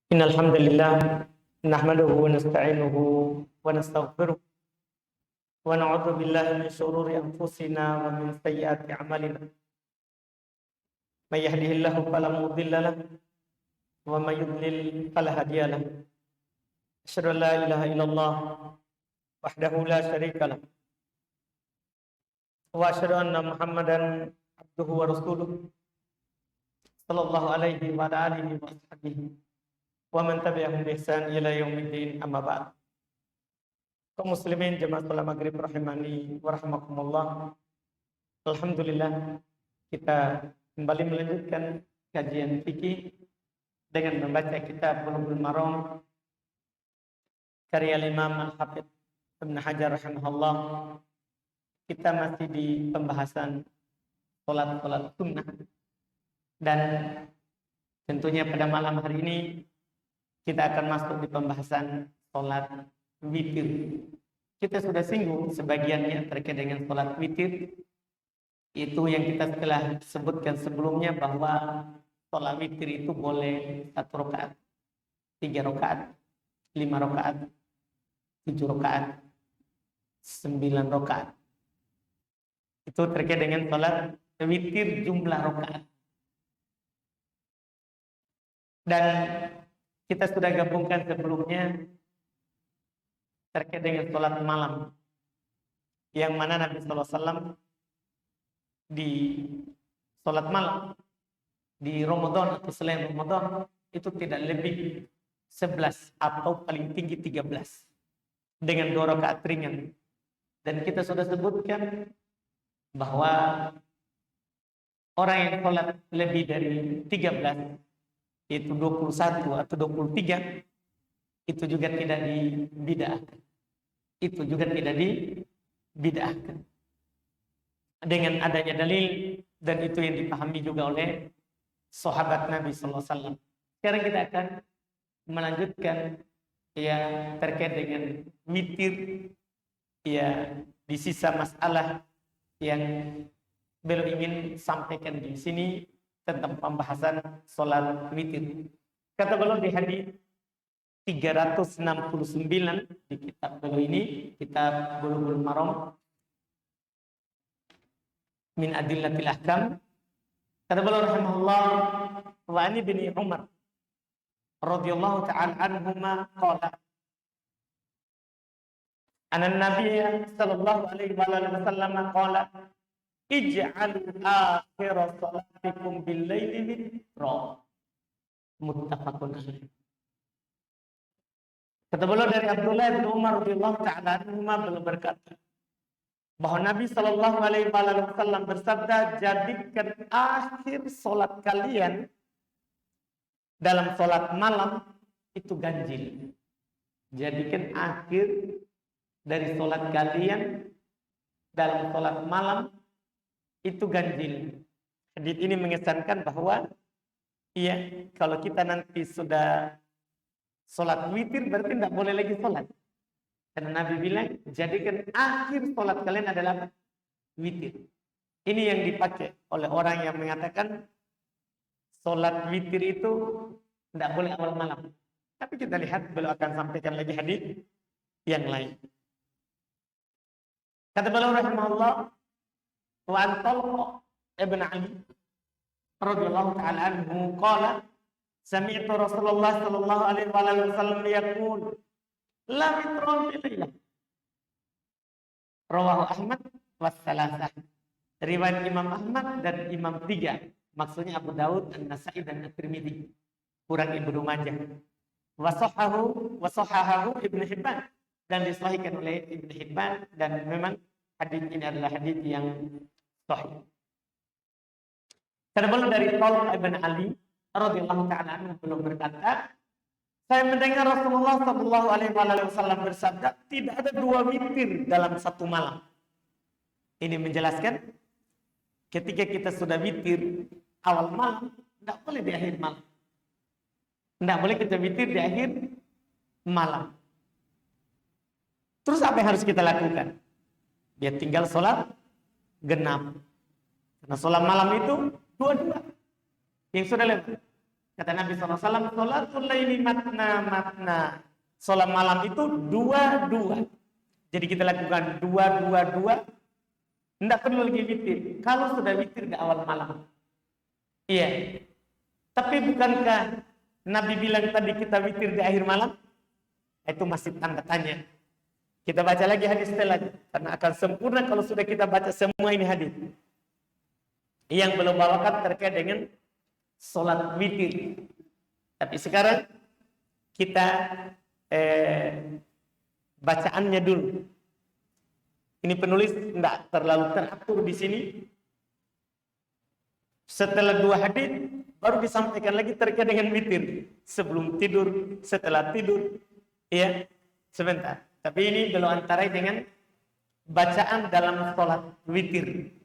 Innal hamdalillah nahmaduhu wa nasta'inuhu wa nastaghfiruh wa na'udzu billahi min shururi anfusina wa min sayyiati a'malina. May yahdihillahu fala mudilla lahu wa may yudlil fala hadiya lahu. Asyhadu an la ilaha illallah wahdahu la syarika lahu wa asyhadu anna Muhammadan abduhu wa rasuluh sallallahu alaihi wa ala alihi wa sahbihi wa man tabi'ahum bi ihsan ila yaumiddin, amma ba'd. Kaum muslimin jemaah salat maghrib rahimani wa rahmakumullah. Alhamdulillah, kita kembali melanjutkan kajian fikih dengan membaca kitab Bulughul Maram karya Imam Al-Hafidz Ibnu Hajar rahimahullah. Kita masih di pembahasan salat sunnah, dan tentunya pada malam hari ini kita akan masuk di pembahasan salat witir. Kita sudah singgung sebagiannya terkait dengan salat witir. Itu yang kita telah sebutkan sebelumnya, bahwa salat witir itu boleh 1 rakaat, 3 rakaat, 5 rakaat, 7 rakaat, 9 rakaat. Itu terkait dengan salat witir jumlah rakaat. Dan kita sudah gabungkan sebelumnya terkait dengan sholat malam, yang mana Nabi SAW di sholat malam di Ramadan atau selain Ramadan itu tidak lebih 11 atau paling tinggi 13 dengan 2 rakaat ringan. Dan kita sudah sebutkan bahwa orang yang sholat lebih dari 13, itu 21 atau 23, itu juga tidak dibid'ahkan. Itu juga tidak dibid'ahkan dengan adanya dalil, dan itu yang dipahami juga oleh sahabat Nabi SAW. Sekarang kita akan melanjutkan yang terkait dengan witir, ya, di sisa masalah yang beliau ingin sampaikan di sini tentang pembahasan sholat witir. Kata beliau di hadis 369 di kitab beliau ini, kitab Bulughul Maram min adillatil ahkam. Kata beliau rahimahullah, wa ani bin Umar radhiyallahu ta'ala anhuma qala anna nabiyya sallallahu alaihi wasallam qala ij'alu akhir salatikum bil-laili witra. Muttafaqun alaih. Kata beliau dari Abdullah bin Umar radhiyallahu ta'ala anhuma, beliau berkata bahwa Nabi sallallahu alaihi wasallam bersabda, jadikan akhir salat kalian dalam salat malam itu ganjil. Jadikan akhir dari salat kalian dalam salat malam itu ganjil. Hadis ini mengesankan bahwa kalau kita nanti sudah sholat witir berarti tidak boleh lagi sholat. Karena Nabi bilang jadikan akhir sholat kalian adalah witir. Ini yang dipakai oleh orang yang mengatakan sholat witir itu tidak boleh awal malam. Tapi kita lihat beliau akan sampaikan lagi hadis yang lain. Kata beliau rahimahullah, wa an Talq ibn Ali radhiyallahu ta'ala anhu qala sami'tu Rasulullah sallallahu alaihi wasallam yaqul la witra fil lailah. Rawahu Ahmad was salasah. Riwayat Imam Ahmad dan Imam 3, maksudnya Abu Daud, An-Nasa'i dan At-Tirmidzi, kurang Ibnu Majah. Wa sahahahu Ibnu Hibban, dan disahihkan oleh Ibnu Hibban, dan memang hadis ini adalah hadis yang sahih. Karena belum dari Talq ibn Ali radhiyallahu ta'ala anhu belum berkata, saya mendengar Rasulullah sallallahu alaihi wasallam bersabda, tidak ada 2 witir dalam satu malam. Ini menjelaskan ketika kita sudah witir awal malam, tidak boleh di akhir malam. Tidak boleh kita witir di akhir malam. Terus apa yang harus kita lakukan? Dia tinggal sholat genap. Karena sholat malam itu 2 yang sudah lewat. Kata Nabi SAW, sholatul laili matna matna. Sholat malam itu dua. Jadi kita lakukan dua. Tidak perlu lagi witir. Kalau sudah witir di awal malam. Iya. Tapi bukankah Nabi bilang tadi kita witir di akhir malam? Itu masih tanda tanya. Kita baca lagi hadis setelah. Karena akan sempurna kalau sudah kita baca semua ini hadis. Yang belum bawakan terkait dengan sholat witir. Tapi sekarang kita bacaannya dulu. Ini penulis tidak terlalu teratur di sini. Setelah 2 hadis baru disampaikan lagi terkait dengan witir. Sebelum tidur, setelah tidur, ya sebentar. Tapi ini belum antarai dengan bacaan dalam sholat witir.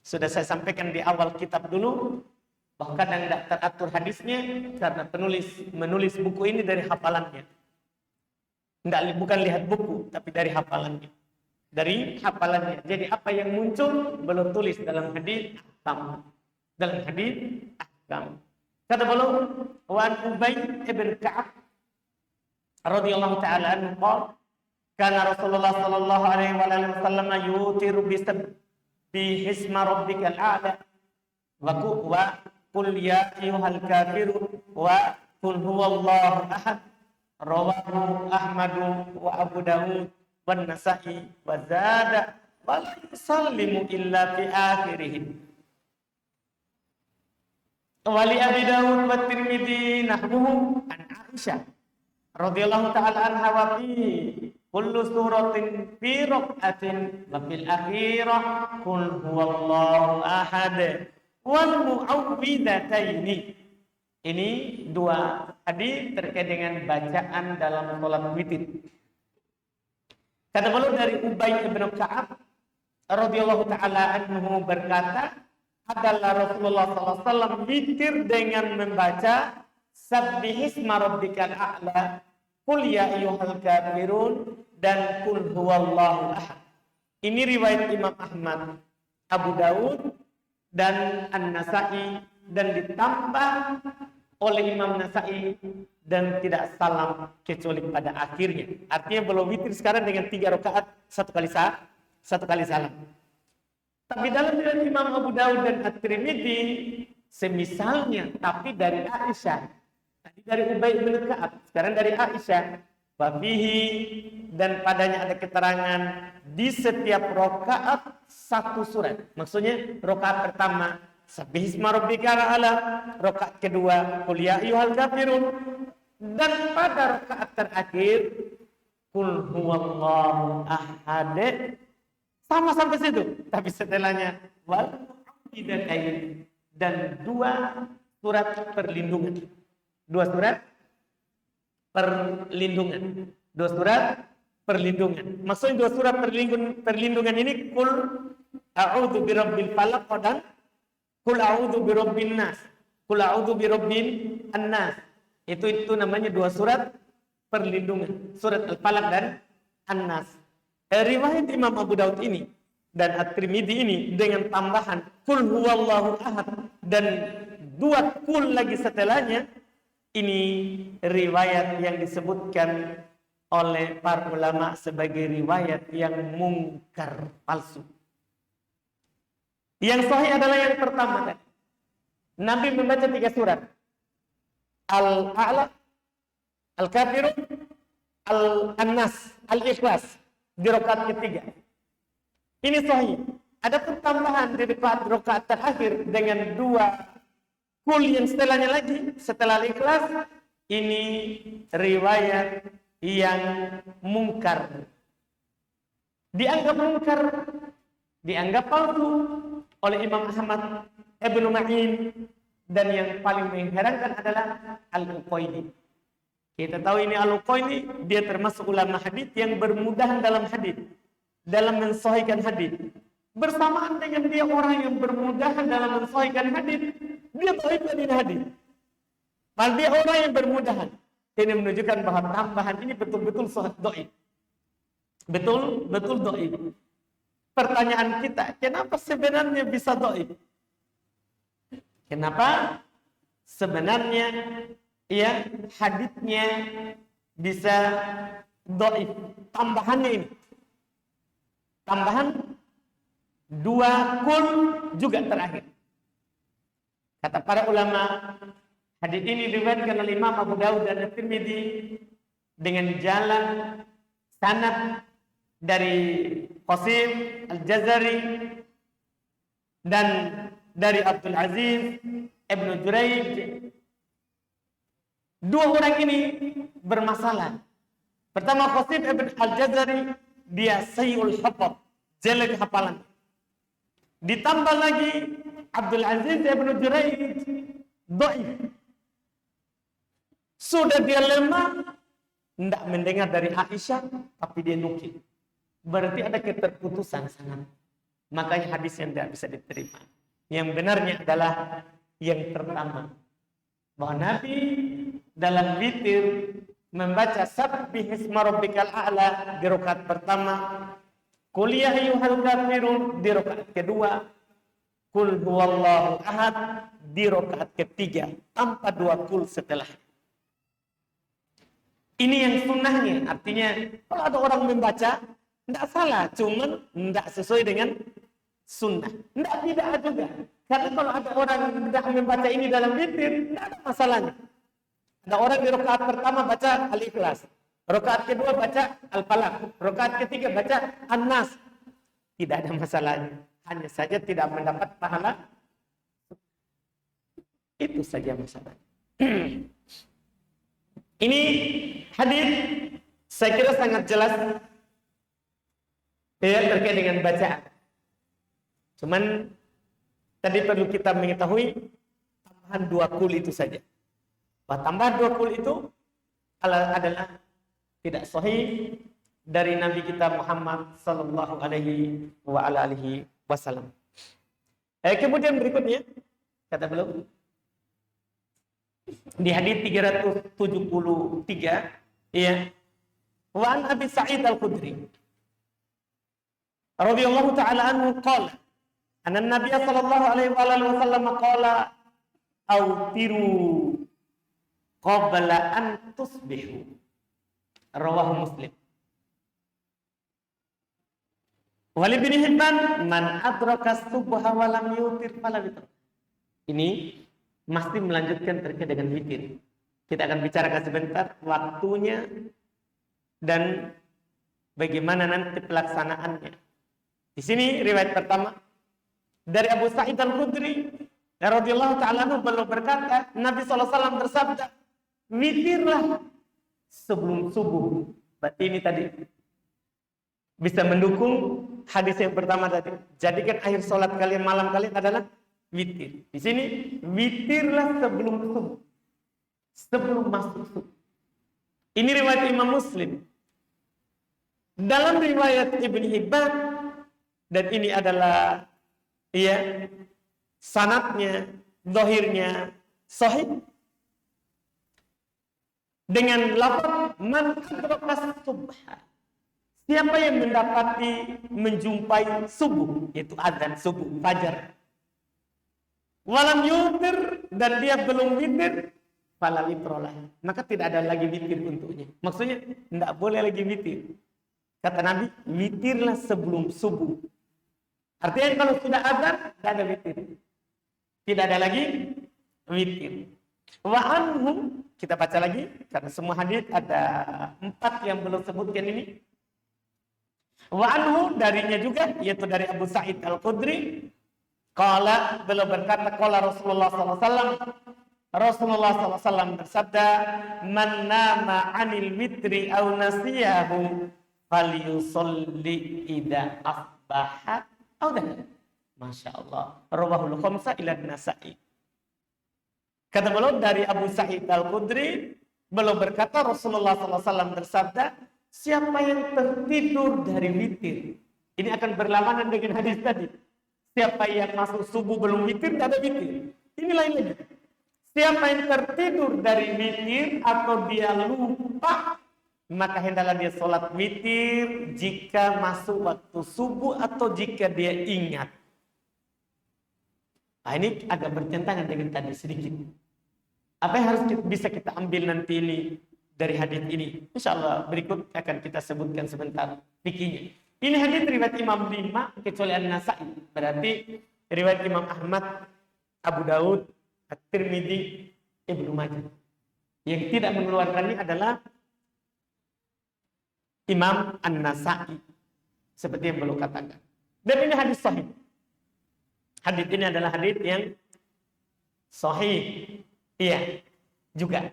Sudah saya sampaikan di awal kitab dulu. Bahkan kadang tidak teratur hadisnya karena penulis menulis buku ini dari hafalannya. Bukan lihat buku, tapi dari hafalannya. Jadi apa yang muncul belum tulis dalam hadis ahkam. Kata beliau, wa an Ubay ibn Ka'ab radhiyallahu ta'ala anhu qala kana Rasulullah sallallahu alaihi wasallam yutiru bi hisma rabbikal a'la wa qul ya ayyuhal kafirun wa qul huwallahu ahad. Rawahu Ahmadu wa Abu Dawud wan Nasa'i wa zada wa la yusallimu illa fi akhirih. Wa li Abi Dawud wa Tirmidzi nahbuhu an Aisyah radhiyallahu ta'ala anha wa fi kullu suratin fi raq'atin wa fil akhirah qul huwallahu ahad wal mu'awwidataini. Ini 2 hadis terkait dengan bacaan dalam sholat witir. Kata beliau dari Ubay bin Ka'ab radhiyallahu taala anhu berkata, adalah Rasulullah SAW witir dengan membaca Sabbihisma rabbikal a'la, Qul ya ayyuhal kafirun, dan Qul huwallahu ahad. Ini riwayat Imam Ahmad, Abu Dawud, dan An-Nasa'i, dan ditambah oleh Imam Nasa'i, dan tidak salam kecuali pada akhirnya. Artinya belum witir sekarang dengan 3 rakaat, 1 kali salam. Tapi dalam riwayat Imam Abu Dawud dan At-Tirmidzi semisalnya, tapi dari Aisyah. Tadi dari Ubay bin Ka'ab, sekarang dari Aisyah. Wabihi, dan padanya ada keterangan di setiap rakaat 1 surat. Maksudnya rakaat pertama Sabbihisma rabbikal a'la, rakaat kedua Qul ya ayyuhal kafirun, dan pada rakaat terakhir Qul huwallahu ahad. Sama sampai situ, tapi setelahnya wal mu'awwidatayn, dan 2 surat perlindungan. 2 surat perlindungan. Maksudnya 2 surat perlindungan ini Qul a'udzu birabbil falaq dan Qul a'udzu birabbin nas. Qul a'udzu birabbin annas. Itu namanya 2 surat perlindungan. Surat Al-Falaq dan An-Nas. Riwayat Imam Abu Daud ini dan At-Tirmidzi ini dengan tambahan Qul huwallahu ahad dan 2 qul lagi setelahnya, ini riwayat yang disebutkan oleh para ulama sebagai riwayat yang mungkar, palsu. Yang sahih adalah yang pertama tadi. Nabi membaca 3 surat. Al-A'la, Al-Kafirun, Al-Nas, Al-Ikhlas di rakaat ketiga. Ini sahih. Ada tambahan di rakaat terakhir dengan 2 qul yang setelahnya lagi, setelah Al-Ikhlas, ini riwayat yang mungkar. Dianggap mungkar, dianggap palsu oleh Imam Ahmad Ibn Ma'in, dan yang paling mengherankan adalah Al-Uqayli. Kita tahu ini Al-Uqayli, dia termasuk ulama hadis yang bermudahan dalam hadis, dalam mensahihkan hadis. Bersamaan dengan dia orang yang bermudahan dalam mensahihkan hadis, dia baik dari hadis. Padahal dia orang yang bermudahan. Ini menunjukkan bahwa tambahan ini betul-betul sahih dhaif. Betul dhaif. Pertanyaan kita, kenapa sebenarnya bisa dhaif? Kenapa sebenarnya ya haditsnya bisa dhaif. Tambahannya ini, tambahan 2 kul juga terakhir. Kata para ulama, hadits ini diriwayatkan oleh Imam Abu Dawud dan At-Tirmidzi dengan jalan sanad dari Qasim Al-Jazari dan dari Abdul Aziz Ibnu Juraij. 2 orang ini bermasalah. Pertama, Qasim Ibn Al-Jazari, dia sayyul hafaz, jelek hafalan. Ditambah lagi Abdul Aziz Ibnu Juraij, dhaif. Sudah dia lemah, tidak mendengar dari Aisyah, tapi dia nukil. Berarti ada keterputusan sanad. Makanya hadis yang tidak bisa diterima. Yang benarnya adalah yang pertama, bahwa Nabi dalam witir membaca Sabbih isma rabbikal a'la di rakaat pertama, Qul ya ayyuhal kafirun di rakaat kedua, Qul huwallahu ahad di rakaat ketiga, tanpa 2 kul setelah. Ini yang sunnahnya, artinya kalau ada orang membaca tidak salah, cuman tidak sesuai dengan sunnah. Tidak juga. Karena kalau ada orang tidak membaca ini dalam witir, tidak ada masalahnya. Ada orang di rakaat pertama baca Al-Ikhlas, rakaat kedua baca Al-Falaq, rakaat ketiga baca An-Nas. Tidak ada masalahnya. Hanya saja tidak mendapat pahala. Itu saja masalahnya. Ini hadis saya kira sangat jelas ya, terkait dengan bacaan. Cuman tadi perlu kita mengetahui tambahan 2 kul itu saja. Bahwa tambahan 2 kul itu adalah tidak sahih dari Nabi kita Muhammad sallallahu alaihi wasallam. Kemudian berikutnya kata beliau di hadis 373 ya, wa an Abi Sa'id Al-Khudri radhiyallahu ta'ala anhu qala anna Nabiy sallallahu alaihi wasallam qala autiru qabla an tusbihu, rawahu Muslim. Wal Ibnu Hibban man adraka subha wa lam yutir fala witr. Ini masih melanjutkan terkait dengan witir. Kita akan bicarakan sebentar waktunya dan bagaimana nanti pelaksanaannya. Di sini riwayat pertama dari Abu Sa'id Al-Khudri radhiyallahu ta'ala anhu beliau berkata, Nabi SAW bersabda, witirlah sebelum subuh. Berarti ini tadi bisa mendukung hadis yang pertama tadi. Jadikan akhir sholat kalian, malam kalian adalah witir. Di sini witirlah sebelum subuh, sebelum masuk subuh. Ini riwayat Imam Muslim. Dalam riwayat Ibnu Hibban, dan ini adalah ya sanadnya, zahirnya sahih dengan lafaz man adraka subha. Siapa yang mendapati menjumpai subuh, yaitu azan subuh, fajar. Walam yutir, dan dia belum witir, fala witrolah, maka tidak ada lagi witir untuknya. Maksudnya tidak boleh lagi witir. Kata Nabi, witirlah sebelum subuh. Artinya kalau sudah azan, tidak ada witir. Tidak ada lagi witir. Wa anhu, kita baca lagi karena semua hadis ada 4 yang belum sebutkan ini. Wa anhu, darinya juga, yaitu dari Abu Sa'id Al-Khudri. Qala, beliau berkata, qala Rasulullah SAW. Rasulullah SAW bersabda, man nama anil witri aw nasiyahu falyusolli idza asbaha aw dah. Masya Allah. Rawahul khamsah ila Nasa'i. Kata beliau dari Abu Sa'id Al-Khudri, beliau berkata Rasulullah SAW bersabda, siapa yang tertidur dari witir, ini akan berlawanan dengan hadis tadi. Siapa yang masuk subuh belum witir, tidak ada witir. Ini lain lagi. Siapa yang tertidur dari witir atau dia lupa, maka hendaklah dia sholat witir jika masuk waktu subuh atau jika dia ingat. Nah, ini agak bertentangan dengan tadi sedikit. Apa yang harus bisa kita ambil nanti ini dari hadis ini? Insya Allah berikut akan kita sebutkan sebentar fikihnya. Ini hadis riwayat Imam 5 kecuali An-Nasa'i. Berarti riwayat Imam Ahmad, Abu Daud, At-Tirmidzi, Ibnu Majah. Yang tidak mengeluarkannya adalah Imam An-Nasa'i. Seperti yang belum katakan. Dan ini hadis sahih. Hadis ini adalah hadis yang sahih. Iya, juga.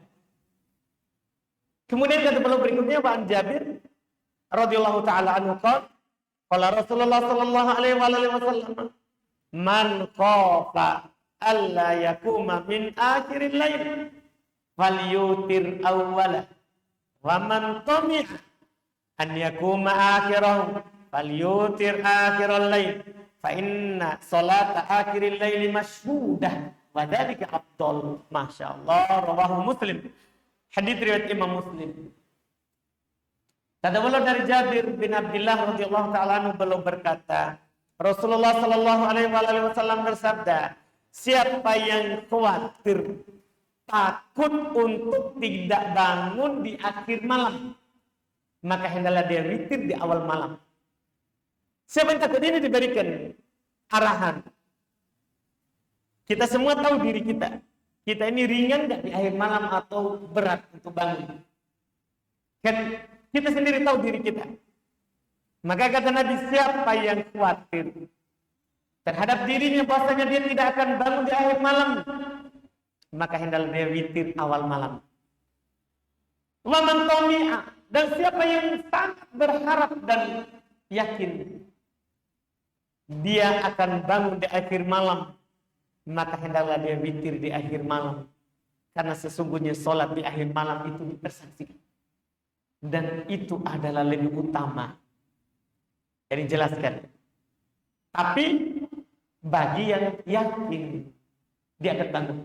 Kemudian kata beliau berikutnya Pak Jabir radhiyallahu taala anhu qala Rasulullah sallallahu alaihi wasallam man khafa alla yakuma min akhiril lail falyutir awwala wa man tami'a an yakuma akhirahu falyutir akhiral lail fa inna salata akhiril lail mashhudah wa dzalika afdal. Masyaallah, rawahu Muslim. Hadis riwayat Imam Muslim. Kata beliau dari Jabir bin Abdullah radhiyallahu taala anhu beliau berkata, Rasulullah sallallahu alaihi wasallam bersabda, siapa yang khawatir, takut untuk tidak bangun di akhir malam, maka hendaklah dia witir di awal malam. Siapa yang takut ini diberikan arahan. Kita semua tahu diri kita. Kita ini ringan nggak di akhir malam atau berat untuk bangun. Kan kita sendiri tahu diri kita. Maka kata Nabi, siapa yang khawatir terhadap dirinya bahwasanya dia tidak akan bangun di akhir malam, maka hendaklah dia witir awal malam. Wa man tami'a, dan siapa yang sangat berharap dan yakin dia akan bangun di akhir malam, maka hendaklah dia witir di akhir malam. Karena sesungguhnya sholat di akhir malam itu dipersaksikan. Dan itu adalah lebih utama. Jadi jelaskan. Tapi bagi yang yakin dia akan bangun.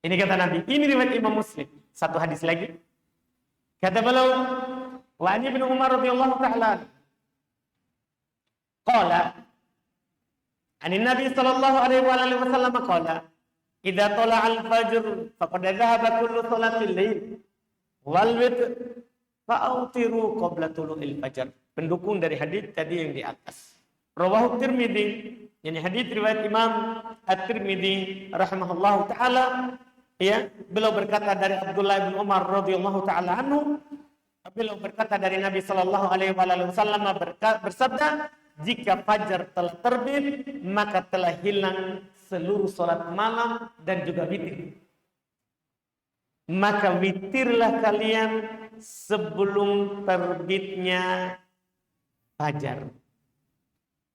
Ini kata Nabi. Ini riwayat Imam Muslim. Satu hadis lagi. Kata beliau, wa an Ibnu Umar radhiyallahu ta'ala qala Anin Nabi sallallahu alaihi wasallam qala, "Idza tala'al fajr faqad dhahaba kullu salatil lail wal witr fa'autiru qabla tulu'il fajr." Pendukung dari hadis tadi yang di atas. Rawahu Tirmidzi, yani hadis riwayat Imam At-Tirmidzi rahimahullahu taala, ya, beliau berkata dari Abdullah bin Umar radhiyallahu taala anhu, beliau berkata dari Nabi sallallahu alaihi wasallam bersabda, jika fajar telah terbit, maka telah hilang seluruh salat malam dan juga witir. Maka witirlah kalian sebelum terbitnya fajar.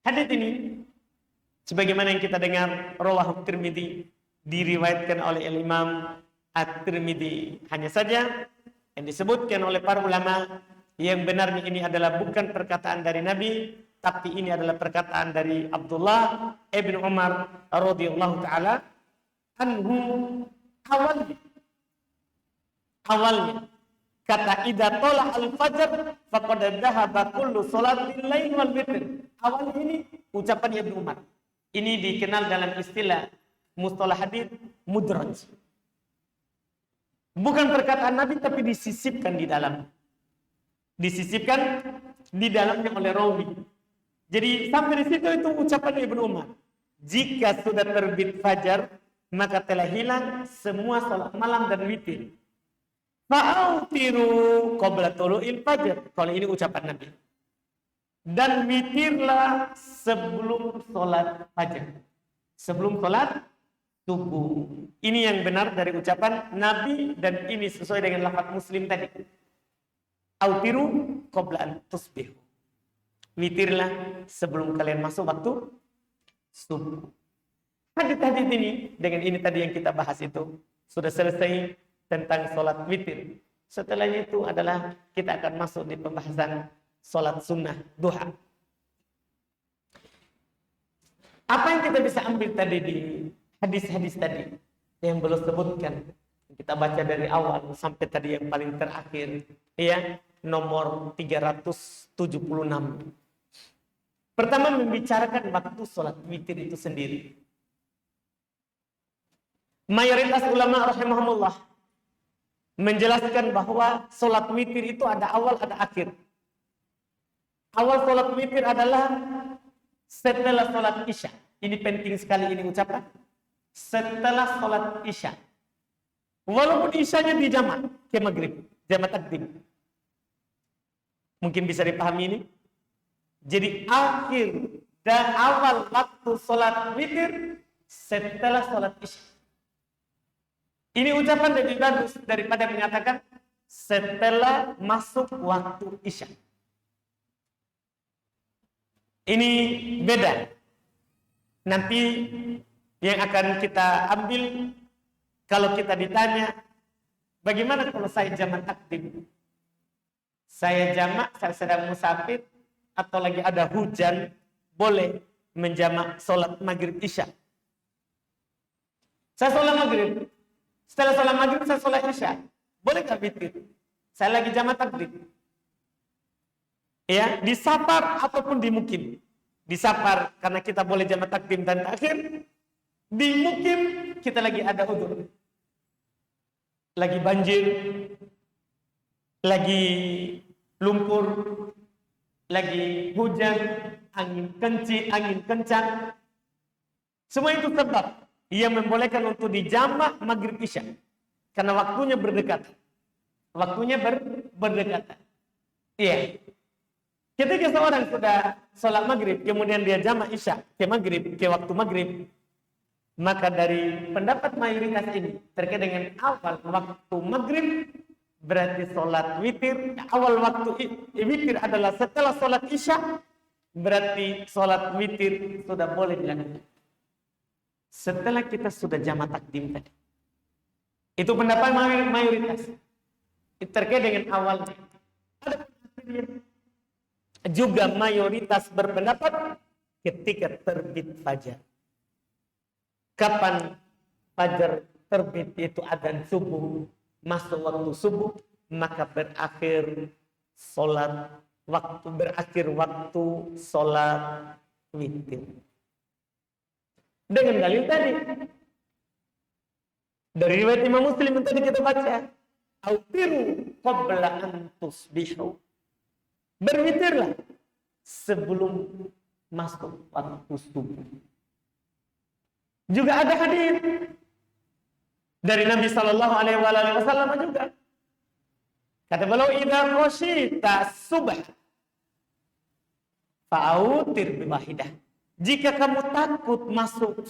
Hadits ini, sebagaimana yang kita dengar, rawahu Tirmidzi, diriwayatkan oleh Imam At-Tirmidzi. Hanya saja yang disebutkan oleh para ulama, yang benarnya ini adalah bukan perkataan dari Nabi, tapi ini adalah perkataan dari Abdullah ibn Umar radhiyallahu taala anhu. Awalnya kata idza tala al-fajr faqad dhahaba kullu salatil lail wal witr. Awal ini ucapan Ibnu Umar. Ini dikenal dalam istilah mustalah hadis mudraj. Bukan perkataan Nabi tapi disisipkan di dalam. Disisipkan di dalamnya oleh rawi. Jadi sampai di situ itu ucapan Ibnu Umar. Jika sudah terbit fajar, maka telah hilang semua salat malam dan witir. Fa'autiru qabla tulu'il fajar. Kalau ini ucapan Nabi. Dan witirlah sebelum salat fajar. Sebelum salat subuh. Ini yang benar dari ucapan Nabi dan ini sesuai dengan lafaz Muslim tadi. Autiru qabla an tusbihu. Witirlah sebelum kalian masuk waktu subuh. Hadis-hadis ini, dengan ini tadi yang kita bahas itu, sudah selesai tentang sholat witir. Setelahnya itu adalah kita akan masuk di pembahasan sholat sunnah duha. Apa yang kita bisa ambil tadi di hadis-hadis tadi yang belum sebutkan? Kita baca dari awal sampai tadi yang paling terakhir, ya, nomor 376. Pertama membicarakan waktu sholat witir itu sendiri. mayoritas ulama rahimahumullah menjelaskan bahwa sholat witir itu ada awal, ada akhir. Awal sholat witir adalah setelah sholat isya. Ini penting sekali ini ucapan. Setelah sholat isya. Walaupun isyanya di jamak ke maghrib, jamak takdim. Mungkin bisa dipahami ini. Jadi akhir dan awal waktu sholat witir setelah sholat isya. Ini ucapan lebih bagus daripada mengatakan setelah masuk waktu isya. Ini beda. Nanti yang akan kita ambil kalau kita ditanya, bagaimana kalau saya jamak takdim? Saya jamak, saya sedang musafir, atau lagi ada hujan, boleh menjamak sholat maghrib isya. Saya sholat maghrib. Setelah sholat maghrib, saya sholat isya. Boleh nggak witir? Saya lagi jamak takdim. Ya, di safar ataupun di mukim. Di safar, karena kita boleh jamak takdim dan takhir. Di mukim, kita lagi ada udzur. Lagi banjir, lagi lumpur, lagi hujan, angin kencang. Semua itu sebab yang membolehkan untuk dijamak maghrib isya. Karena waktunya berdekatan. Waktunya berdekatan. Iya. Ketika seorang sudah sholat maghrib, kemudian dia jamak isya ke maghrib, ke waktu maghrib, maka dari pendapat mayoritas ini terkait dengan awal waktu maghrib, berarti sholat witir. Awal waktu witir adalah setelah sholat isya, berarti sholat witir sudah boleh dilakukan. Setelah kita sudah jamak takdim tadi. Itu pendapat mayoritas. Itu terkait dengan awalnya. Ada juga mayoritas berpendapat ketika terbit fajar. Kapan fajar terbit itu adzan subuh, masuk waktu subuh, maka berakhir waktu sholat witir. Dengan dalil tadi dari riwayat Imam Muslim yang tadi kita baca, autiru qabla an tusbihu. Berwitirlah sebelum masuk waktu subuh. Juga ada hadis dari Nabi sallallahu alaihi wasallam juga. Kata beliau, "Idza qasyita subh fa'autir bi wahidah." Jika kamu takut masuk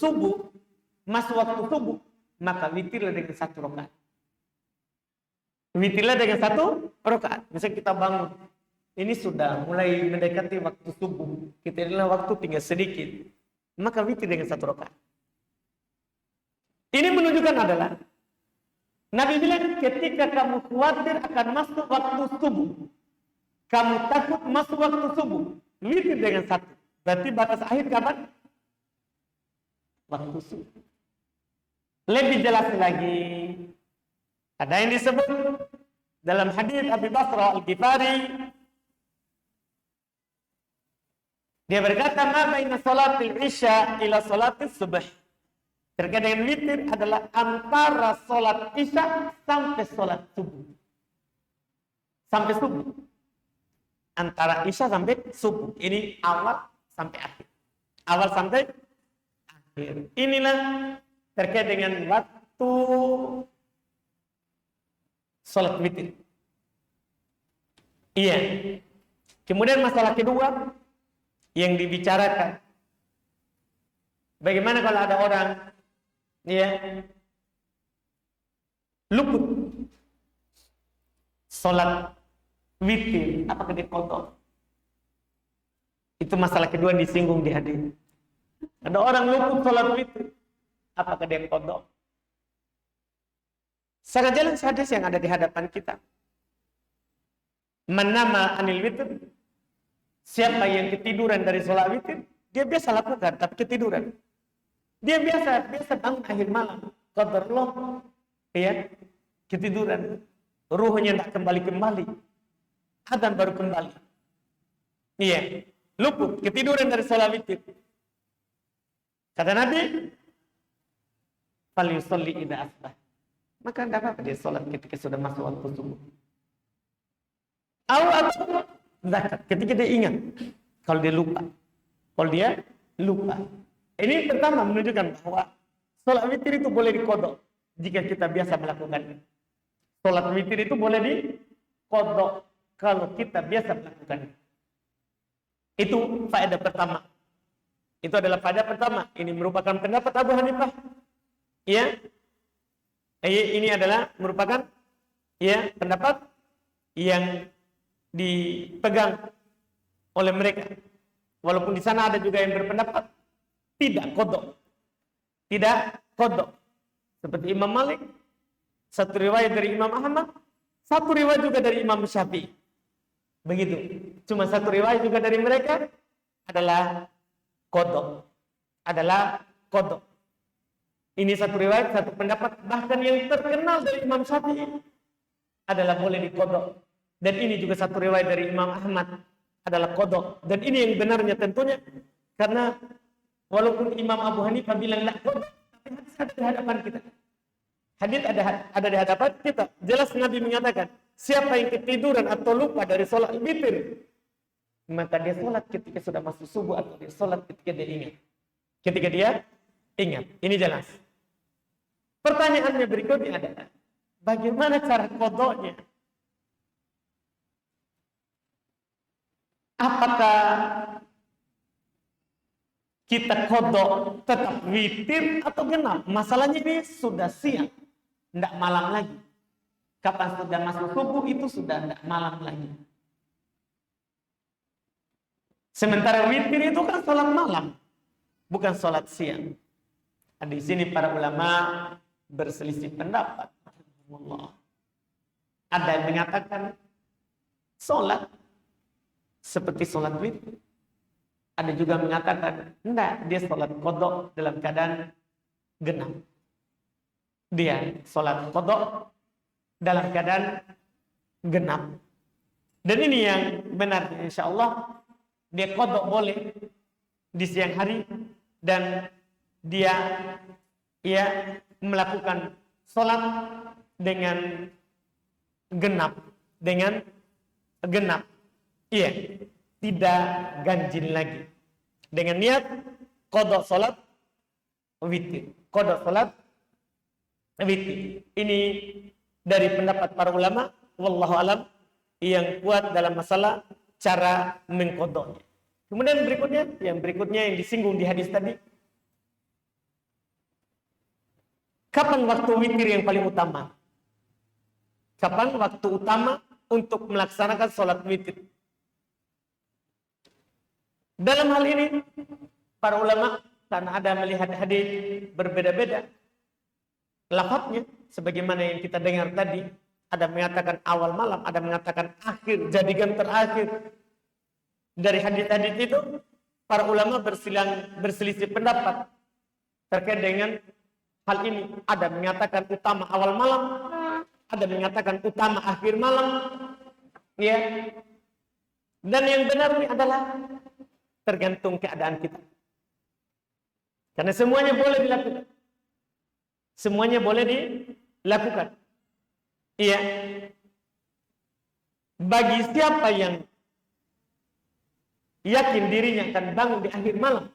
waktu subuh, maka witirlah dengan satu rakaat. Witirlah dengan satu rakaat. Misalnya kita bangun, ini sudah mulai mendekati waktu subuh, kita adalah waktu tinggal sedikit, maka witir dengan satu rakaat. Ini menunjukkan adalah Nabi bilang ketika kamu khawatir akan masuk waktu subuh, kamu takut masuk waktu subuh, witir dengan satu. Berarti batas akhir kapan? Waktu subuh. Lebih jelas lagi, ada yang disebut dalam hadis Abi Basrah Al-Ghifari. Dia berkata, "Ma baina salatil isya ila salatis subh." Terkait dengan witir adalah antara sholat isya sampai sholat subuh. Sampai subuh. Antara isya sampai subuh. Ini awal sampai akhir. Awal sampai akhir. Inilah terkait dengan waktu sholat witir. Iya. Kemudian masalah kedua yang dibicarakan. Bagaimana kalau ada orang luput sholat witir, apakah dia qadha? Itu masalah kedua yang disinggung di hadis. Ada orang luput sholat witir, apakah dia qadha? Sangat jelas hadis yang ada di hadapan kita. Menama anil witir, siapa yang ketiduran dari sholat witir, dia biasa lakukan tapi ketiduran. Dia biasa bangun akhir malam, qadarullah, ketiduran, ruhnya tidak kembali, adzan baru kembali. Iya, luput, ketiduran dari sholat witir. Kata Nabi, falyusalli idza asbah. Maka tidak apa-apa dia sholat ketika sudah masuk waktu subuh. Atau zakat ketika dia ingat. Kalau dia lupa. Ini pertama menunjukkan bahwa sholat witir itu boleh dikodok jika kita biasa melakukannya. Sholat witir itu boleh dikodok kalau kita biasa melakukannya. Itu faedah pertama. Itu adalah faedah pertama. Ini merupakan pendapat Abu Hanifah. Ya. Ini adalah merupakan pendapat yang dipegang oleh mereka. Walaupun di sana ada juga yang berpendapat tidak kodok. Seperti Imam Malik, satu riwayat dari Imam Ahmad, satu riwayat juga dari Imam Syafi'i. Begitu. Cuma satu riwayat juga dari mereka adalah kodok. Ini satu riwayat, satu pendapat, bahkan yang terkenal dari Imam Syafi'i adalah boleh dikodok. Dan ini juga satu riwayat dari Imam Ahmad adalah kodok. Dan ini yang benarnya tentunya, karena walaupun Imam Abu Hanifah bilang lah kodok, tapi hadis ada di hadapan kita. Hadis ada di hadapan kita. Jelas Nabi mengatakan, siapa yang ketiduran atau lupa dari sholat witir, maka dia sholat ketika sudah masuk subuh atau dia sholat ketika dia ingat. Ini jelas. Pertanyaannya berikutnya adalah, bagaimana cara kodoknya? Apakah kita kodok tetap witir atau genap? Masalahnya ini sudah siang, tidak malam lagi. Kapan sudah masuk subuh itu sudah tidak malam lagi. Sementara witir itu kan sholat malam, bukan sholat siang. Di sini para ulama berselisih pendapat. Ada yang mengatakan sholat seperti sholat witir. Ada juga mengatakan enggak, dia sholat qadha dalam keadaan genap. Dia sholat qadha dalam keadaan genap. Dan ini yang benar, insya Allah dia qadha boleh di siang hari dan dia melakukan sholat dengan genap, iya, tidak ganjil lagi, dengan niat qadha sholat witir, Ini dari pendapat para ulama, wallahu alam, yang kuat dalam masalah cara mengqadhanya. Kemudian yang berikutnya yang disinggung di hadis tadi, kapan waktu witir yang paling utama? Kapan waktu utama untuk melaksanakan sholat witir? Dalam hal ini, para ulama karena ada melihat hadis berbeda-beda lafadznya, sebagaimana yang kita dengar tadi, ada mengatakan awal malam, ada mengatakan akhir, jadikan terakhir. Dari hadis-hadis itu, para ulama berselisih pendapat terkait dengan hal ini. Ada mengatakan utama awal malam, ada mengatakan utama akhir malam, ya. Dan yang benar ini adalah tergantung keadaan kita. Karena semuanya boleh dilakukan. Semuanya boleh dilakukan. Iya. Bagi siapa yang yakin dirinya akan bangun di akhir malam,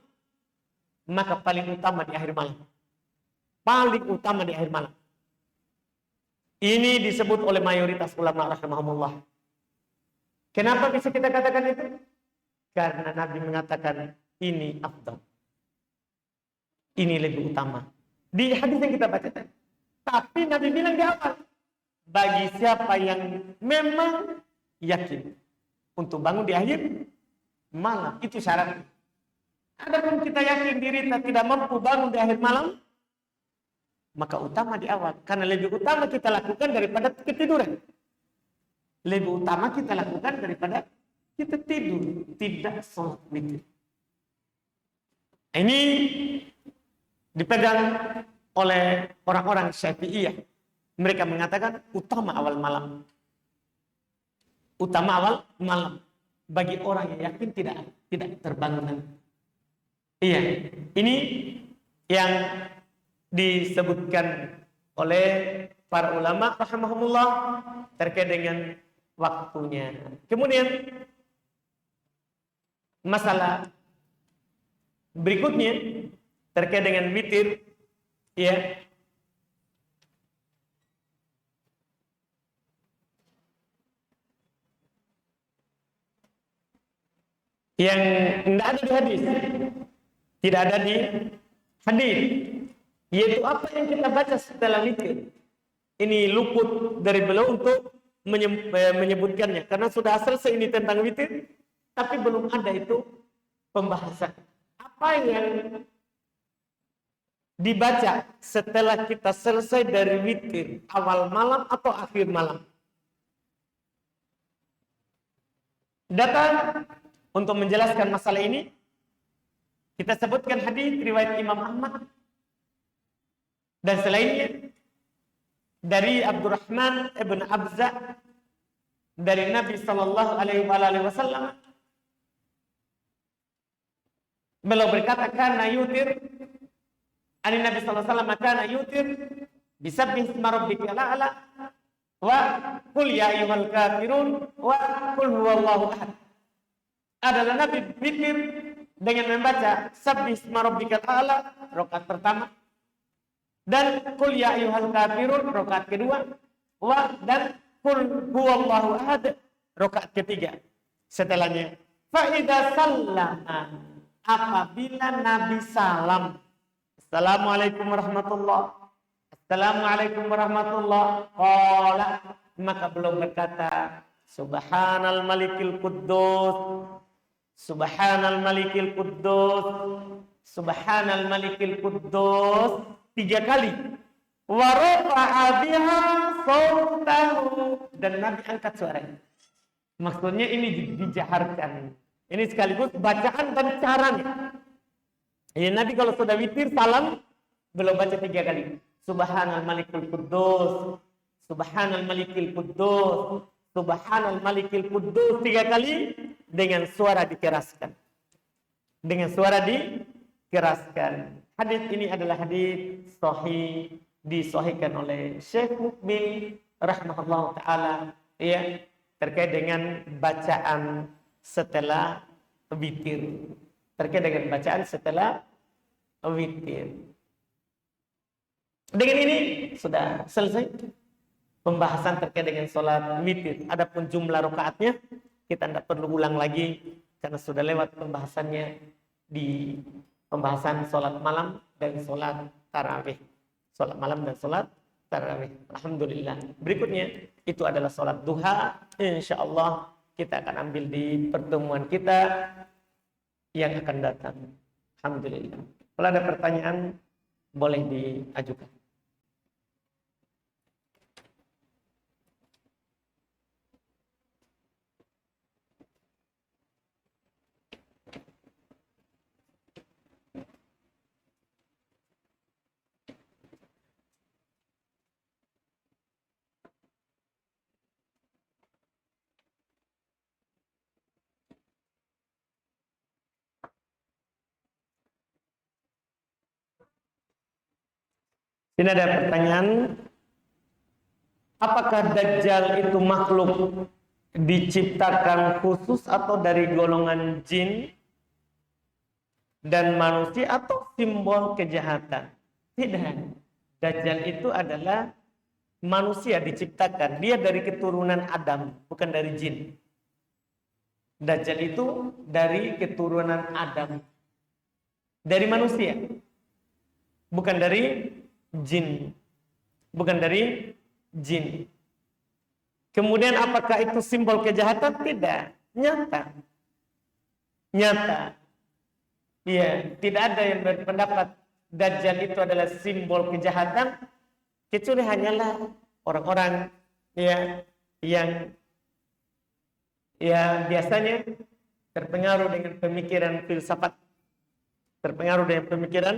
maka paling utama di akhir malam. Paling utama di akhir malam. Ini disebut oleh mayoritas ulama rahimahumullah. Kenapa bisa kita katakan itu? Karena Nabi mengatakan ini afdal. Ini lebih utama. Di hadis yang kita baca tadi. Tapi Nabi bilang di awal, bagi siapa yang memang yakin untuk bangun di akhir malam, itu syaratnya. Adapun kita yakin diri kita tidak mampu bangun di akhir malam, maka utama di awal. Karena lebih utama kita lakukan daripada ketiduran. Lebih utama kita lakukan daripada kita tidur, tidak sholat witir. Ini dipegang oleh orang-orang Syafi'iyah. Mereka mengatakan utama awal malam. Utama awal malam bagi orang yang yakin tidak terbangun. Iya, ini yang disebutkan oleh para ulama rahimahumullah terkait dengan waktunya. Kemudian masalah berikutnya terkait dengan witir, ya. Yang tidak ada di hadis, tidak ada di hadis, yaitu apa yang kita baca setelah witir. Ini luput dari beliau untuk menyebutkannya, karena sudah selesai ini tentang witir, tapi belum ada itu pembahasan. Apa yang dibaca setelah kita selesai dari witir, awal malam atau akhir malam? Datang untuk menjelaskan masalah ini, kita sebutkan hadis riwayat Imam Ahmad dan selainnya dari Abdurrahman ibn Abza dari Nabi Sallallahu Alaihi Wasallam. Beliau berkata, "Kana yutir." Ani Nabi Sallallahu Alaihi Wasallam kana yutir bisabbih isma rabbikal a'la wa qul ya ayyuhal kafirun wa qul huwallahu ahad. Adalah Nabi witir dengan membaca sabbih isma rabbikal a'la rakaat pertama, dan qul ya ayyuhal kafirun rakaat kedua, dan qul huwallahu ahad rakaat ketiga. Setelahnya fa idza sallama, apabila Nabi salam, assalamualaikum warahmatullahi, assalamualaikum warahmatullahi, qala, maka beliau berkata, subhanal malikil quddus, subhanal malikil quddus, subhanal malikil quddus 3 kali. Wa rafa'a biha sautahu, dan Nabi angkat suaranya. Maksudnya ini dijaharkan. Ini sekaligus bacaan dan caranya. Ya, Nabi kalau sudah witir salam, beliau baca 3 kali. Subhanal malikil quddus, subhanal malikil quddus, subhanal malikil quddus 3 kali dengan suara dikeraskan. Dengan suara dikeraskan. Hadis ini adalah hadis sahih, disahihkan oleh Syekh Mukbil rahimahullah taala, ya, terkait dengan bacaan setelah witir. Terkait dengan bacaan setelah witir. Dengan ini sudah selesai pembahasan terkait dengan sholat witir. Adapun jumlah rakaatnya kita tidak perlu ulang lagi karena sudah lewat pembahasannya di pembahasan sholat malam dan sholat tarawih. Sholat malam dan sholat tarawih. Alhamdulillah. Berikutnya itu adalah sholat duha. Insya Allah kita akan ambil di pertemuan kita yang akan datang. Alhamdulillah. Kalau ada pertanyaan boleh diajukan. Ini ada pertanyaan, apakah Dajjal itu makhluk diciptakan khusus atau dari golongan jin dan manusia atau simbol kejahatan? Tidak. Dajjal itu adalah manusia diciptakan. Dia dari keturunan Adam, bukan dari jin. Dajjal itu dari keturunan Adam. Dari manusia. Bukan dari jin. Bukan dari jin. Kemudian apakah itu simbol kejahatan? Tidak. Nyata. Nyata. Iya, tidak ada yang berpendapat Dajjal itu adalah simbol kejahatan, kecuali hanyalah orang-orang ya yang biasanya terpengaruh dengan pemikiran filsafat. Terpengaruh dengan pemikiran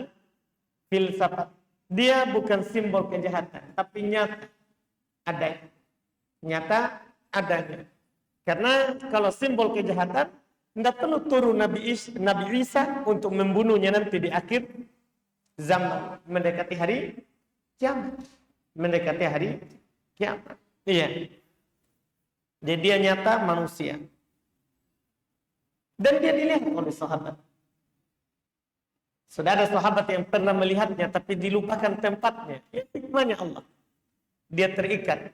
filsafat. Dia bukan simbol kejahatan, tapi nyata ada. Nyata adanya. Karena kalau simbol kejahatan, tidak perlu turun Nabi Isa untuk membunuhnya nanti di akhir zaman, mendekati hari kiamat. Mendekati hari kiamat. Iya. Jadi dia nyata manusia. Dan dia dilihat oleh sahabat. Sudah ada sahabat yang pernah melihatnya tapi dilupakan tempatnya. Itu hikmahnya Allah. Dia terikat.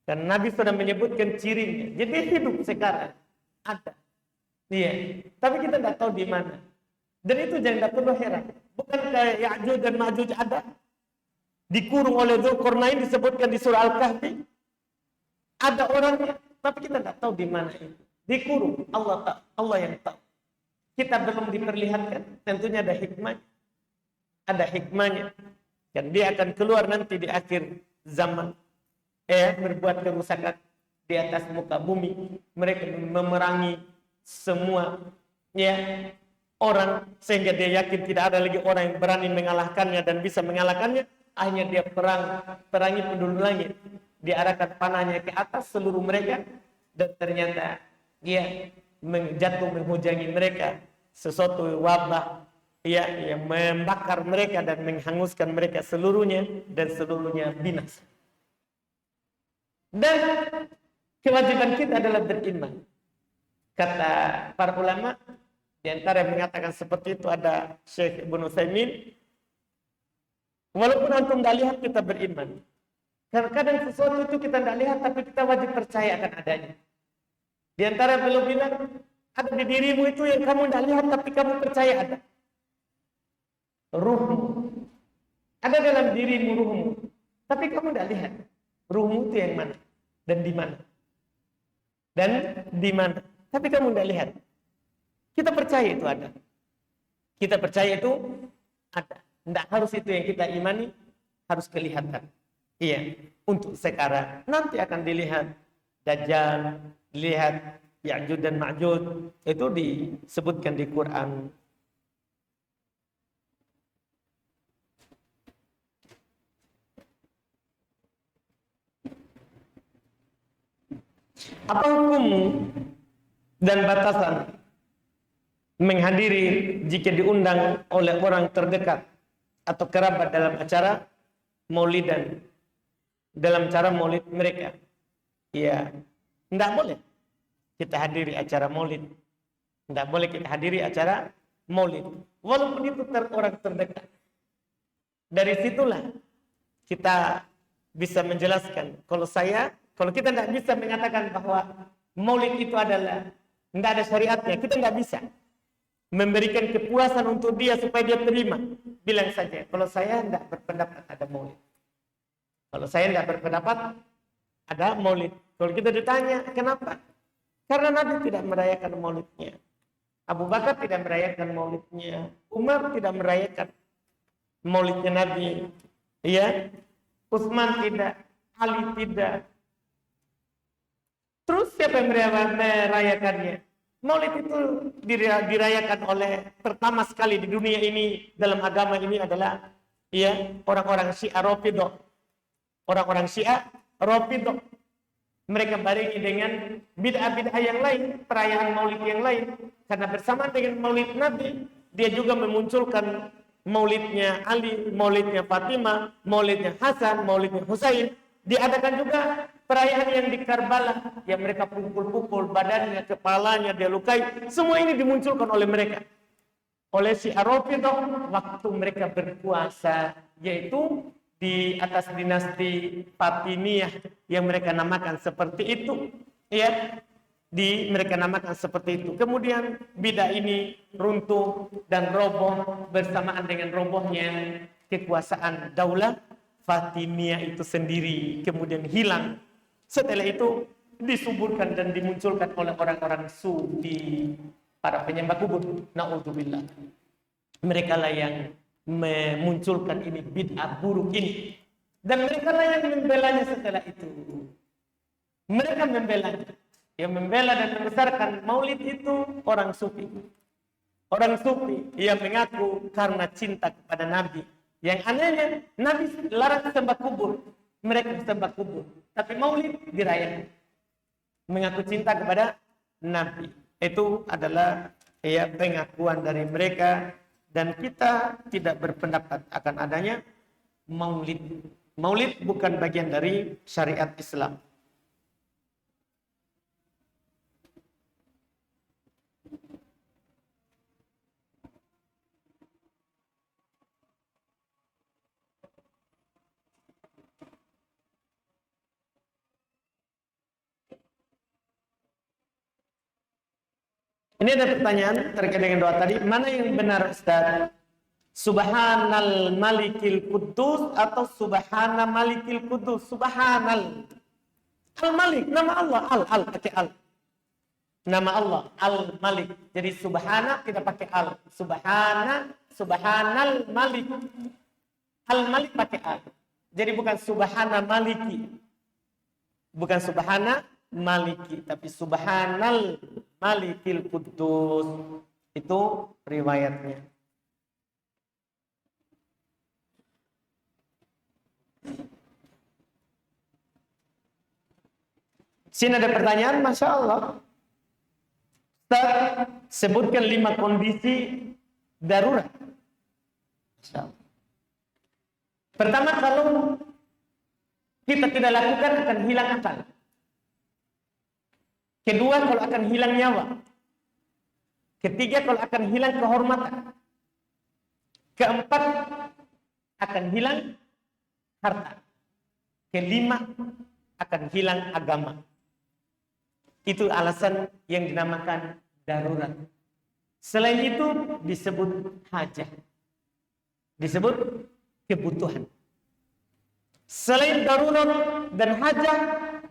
Dan Nabi sudah menyebutkan cirinya. Jadi dia hidup sekarang. Ada. Iya. Tapi kita tidak tahu di mana. Dan itu jangan perlu heran. Bukan kayak Ya'juj dan Ma'juj ada. Dikurung oleh Dzulqarnain disebutkan di surah Al-Kahfi. Ada orangnya. Tapi kita tidak tahu di mana itu. Dikurung. Allah yang tahu. Kita belum diperlihatkan, tentunya ada hikmah. Ada hikmahnya. Dan dia akan keluar nanti di akhir zaman. Berbuat kerusakan di atas muka bumi. Mereka memerangi semua orang. Sehingga dia yakin tidak ada lagi orang yang berani mengalahkannya dan bisa mengalahkannya. Akhirnya dia perangi penduduk langit. Diarahkan panahnya ke atas seluruh mereka. Dan ternyata dia jatuh menghujangi mereka sesuatu wabah yang membakar mereka dan menghanguskan mereka seluruhnya dan seluruhnya binasa. Dan kewajiban kita adalah beriman. Kata para ulama, di antara yang mengatakan seperti itu ada Syekh Ibnu Utsaimin, walaupun antum tidak lihat kita beriman. Kadang-kadang sesuatu itu kita tidak lihat tapi kita wajib percaya akan adanya. Di antara beliau bilang, ada di dirimu itu yang kamu tidak lihat tapi kamu percaya ada. Ruhmu. Ada dalam dirimu ruhmu. Tapi kamu tidak lihat. Ruhmu itu yang mana? Dan di mana? Dan di mana? Tapi kamu tidak lihat. Kita percaya itu ada. Kita percaya itu ada. Tidak harus itu yang kita imani. Harus kelihatan. Iya. Untuk sekarang. Nanti akan dilihat. Dajjal. Lihat Ya'juj dan Ma'juj. Itu disebutkan di Quran. Apa hukum dan batasan menghadiri jika diundang oleh orang terdekat atau kerabat dalam acara maulidan, dalam cara maulid mereka? Ya, tidak boleh kita hadiri acara maulid. Tidak boleh kita hadiri acara maulid. Walaupun itu orang terdekat. Dari situlah kita bisa menjelaskan. Kalau kita tidak bisa mengatakan bahwa maulid itu adalah tidak ada syariatnya, kita tidak bisa memberikan kepuasan untuk dia supaya dia terima. Bilang saja, kalau saya tidak berpendapat ada maulid. Kalau saya tidak berpendapat ada maulid. Kalau kita ditanya, kenapa? Karena Nabi tidak merayakan maulidnya. Abu Bakar tidak merayakan maulidnya. Umar tidak merayakan maulidnya Nabi. Ya, Utsman tidak. Ali tidak. Terus siapa yang merayakannya? Maulid itu dirayakan oleh pertama sekali di dunia ini dalam agama ini adalah orang-orang Syiah Rafidhah. Orang-orang Syiah Rafidhah. Mereka barengi dengan bid'ah-bid'ah yang lain, perayaan maulid yang lain. Karena bersama dengan maulid Nabi, dia juga memunculkan maulidnya Ali, maulidnya Fatimah, maulidnya Hasan, maulidnya Husain. Diadakan juga perayaan yang di Karbala, yang mereka pukul-pukul badannya, kepalanya dia lukai. Semua ini dimunculkan oleh mereka. Oleh Syiah Rafidhah waktu mereka berkuasa, yaitu di atas dinasti Fatimiyah yang mereka namakan seperti itu, mereka namakan seperti itu. Kemudian bidah ini runtuh dan roboh bersamaan dengan robohnya kekuasaan daulah Fatimiyah itu sendiri, kemudian hilang. Setelah itu disuburkan dan dimunculkan oleh orang-orang sufi, para penyembah kubur. Na'udzubillah. Mereka lah yang memunculkan ini bid'ah buruk ini, dan mereka lah yang membelanya setelah itu. Mereka membelanya, yang membela dan membesarkan maulid itu orang sufi. Orang sufi yang mengaku karena cinta kepada Nabi. Yang anehnya, Nabi larang sembah kubur, mereka sembah kubur, tapi maulid dirayakan. Mengaku cinta kepada Nabi. Itu adalah pengakuan dari mereka. Dan kita tidak berpendapat akan adanya maulid. Maulid bukan bagian dari syariat Islam. Ini ada pertanyaan terkait dengan doa tadi. Mana yang benar, Ustaz? Subhanal Malikil Quddus atau Subhana Malikil Quddus? Subhanal. Al-Malik, nama Allah. Al pakai al. Nama Allah, Al-Malik. Jadi Subhana tidak pakai al. Subhanal Malik. Al-Malik pakai al. Jadi bukan Subhana Maliki. Bukan Subhana Maliki, tapi Subhanal Malikil Quddus. Itu riwayatnya. Sini ada pertanyaan, Masya Allah. Ustaz, sebutkan 5 kondisi darurat. Masya Allah. Pertama, kalau kita tidak lakukan akan hilang akal. Kedua, kalau akan hilang nyawa. Ketiga, kalau akan hilang kehormatan. Keempat, akan hilang harta. Kelima, akan hilang agama. Itu alasan yang dinamakan darurat. Selain itu disebut hajah. Disebut kebutuhan. Selain darurat dan hajah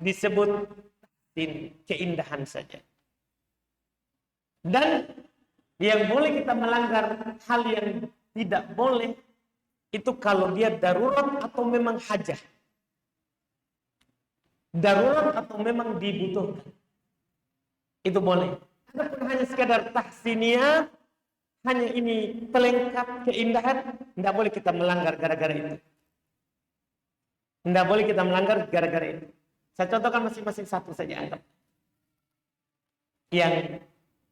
disebut keindahan saja. Dan yang boleh kita melanggar, hal yang tidak boleh itu kalau dia darurat atau memang hajah. Darurat atau memang dibutuhkan. Itu boleh. Adapun hanya sekadar tahsiniyah, hanya ini pelengkap keindahan, tidak boleh kita melanggar gara-gara itu. Tidak boleh kita melanggar gara-gara itu. Saya contohkan masing-masing satu saja anggap. Yang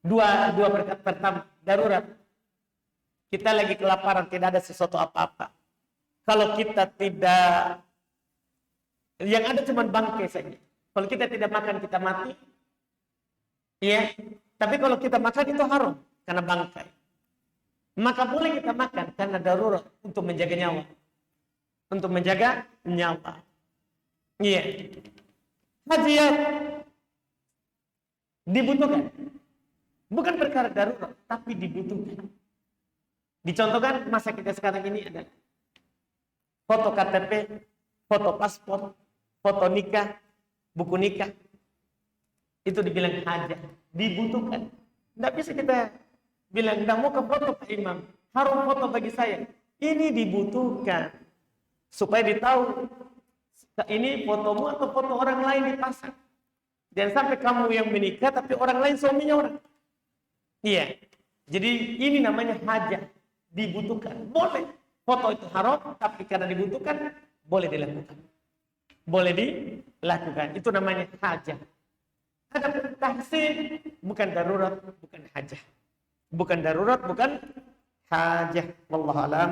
dua pertama darurat. Kita lagi kelaparan, tidak ada sesuatu apa-apa. Kalau kita tidak, yang ada cuma bangkai saja. Kalau kita tidak makan, kita mati. Iya, tapi kalau kita makan itu haram karena bangkai. Maka boleh kita makan karena darurat untuk menjaga nyawa. Untuk menjaga nyawa. Iya. Hajiyat dibutuhkan. Bukan perkara darurat, tapi dibutuhkan. Dicontohkan masa kita sekarang ini ada foto KTP, foto paspor, foto nikah, buku nikah. Itu dibilang hajat, dibutuhkan. Tidak bisa kita bilang, tidak mau ke foto Pak Imam, harum foto bagi saya. Ini dibutuhkan. Supaya ditahu, ini fotomu atau foto orang lain dipasang. Jangan sampai kamu yang menikah, tapi orang lain suaminya orang. Iya. Jadi ini namanya hajat, dibutuhkan. Boleh. Foto itu haram, tapi karena dibutuhkan, boleh dilakukan. Boleh dilakukan. Itu namanya hajat. Ada tahsin, bukan darurat, bukan hajah. Bukan darurat, bukan hajah. Wallahu alam.